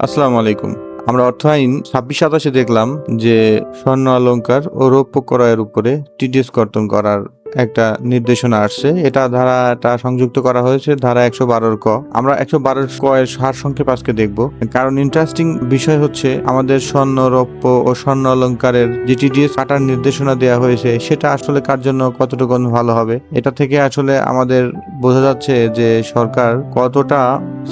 আসসালামু আলাইকুম। আমরা অর্থ আইন ২৬-২৭ দেখলাম যে স্বর্ণ অলংকার ও রৌপ্য ক্রয়ের উপরে টিডিএস কর্তন করার একটা নির্দেশনা আসছে। ধারাটা সংযুক্ত করা হয়েছে ধারা ১১২ ক। আমরা ১১২ ক এর সারসংক্ষেপ আজকে দেখব। কারণ ইন্টারেস্টিং বিষয় হচ্ছে আমাদের স্বর্ণ, রৌপ্য ও স্বর্ণ অলংকারের যে টিডিএস কাটার নির্দেশনা দেওয়া হয়েছে সেটা আসলে কার জন্য কতটুকু ভালো হবে। এটা থেকে আসলে আমাদের বোঝা যাচ্ছে যে সরকার কতটা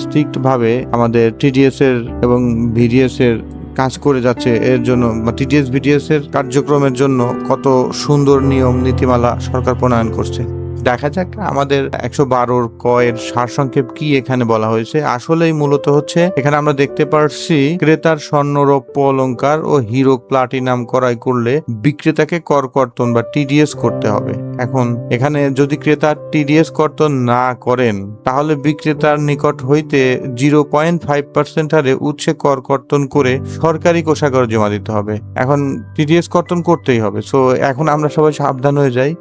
স্ট্রিক্ট ভাবে আমাদের টিডিএস এর এবং ভিডিএস এর কাজ করে যাচ্ছে, এর জন্য বা টিডিএস ভিডিএস এর কার্যক্রমের জন্য কত সুন্দর নিয়ম নীতিমালা সরকার প্রণয়ন করছে। দেখা যাক আমাদের ১১২ ক এর সারসংক্ষেপ কি এখানে বলা হয়েছে। আসলেই মূলত হচ্ছে এখানে আমরা দেখতে পারছি ক্রেতার স্বর্ণ, রৌপ্য অলংকার ও হিরো প্লাটিনাম ক্রয় করলে বিক্রেতাকে কর কর্তন বা টিডিএস করতে হবে। এখন এখানে যদি ক্রেতা টিডিএস কর্তন না করেন তাহলে বিক্রেতার নিকট হইতে 0.5% হারে উৎসে কর কর্তন করে সরকারি কোষাগারে জমা দিতে হবে। এখন টিডিএস কর্তন করতেই হবে। সো এখন আমরা সবাই সাবধান হয়ে যাই।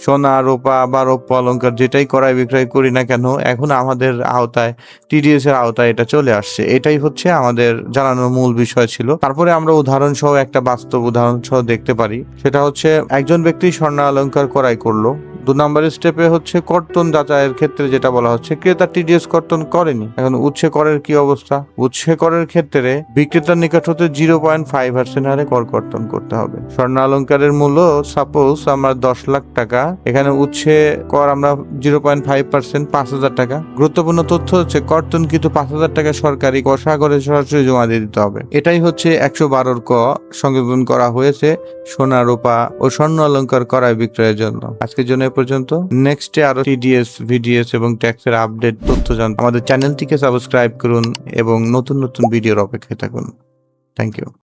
সোনা, রূপা বা রৌপ্য অলংকার যেটাই ক্রয় বিক্রয় করি না কেন, এখন আমাদের আওতায় টিডিএস এর আওতায় এটা চলে আসছে। এটাই হচ্ছে আমাদের জানানোর মূল বিষয় ছিল। তারপরে আমরা উদাহরণ সহ একটা বাস্তব উদাহরণ সহ দেখতে পারি। সেটা হচ্ছে একজন ব্যক্তি স্বর্ণ অলংকার ক্রয় করলো। ২ নম্বরের স্টেপে হচ্ছে কর্তন যাচাইয়ের ক্ষেত্রে যেটা বলা হচ্ছে ক্রেতা টিডিএস কর্তন করেনি। এখন উৎসে করের কি অবস্থা? উৎসে করের ক্ষেত্রে বিক্রেতার নিকট হতে 0.5% হারে কর কর্তন করতে হবে। স্বর্ণ অলংকারের মূল্য সাপোজ আমরা ১০ লাখ টাকা, এখানে উৎসে কর আমরা 0.5% ৫,০০০ টাকা। গুরুত্বপূর্ণ তথ্য হচ্ছে কর্তনকৃত ৫,০০০ টাকা সরকারি কোষাগারে সরাসরি জমা দিয়ে দিতে হবে। এটাই হচ্ছে ১১২ ক সংযোজন করা হয়েছে সোনা, রূপা ও স্বর্ণ অলংকার ক্রয় বিক্রয়ের জন্য। আজকের জন্য পর্যন্ত। নেক্সটে আরো টিডিএস, ভিডিএস এবং ট্যাক্সের আপডেট তথ্য জানতে আমাদের চ্যানেলটিকে সাবস্ক্রাইব করুন এবং নতুন নতুন ভিডিওর অপেক্ষায় থাকুন। Thank you.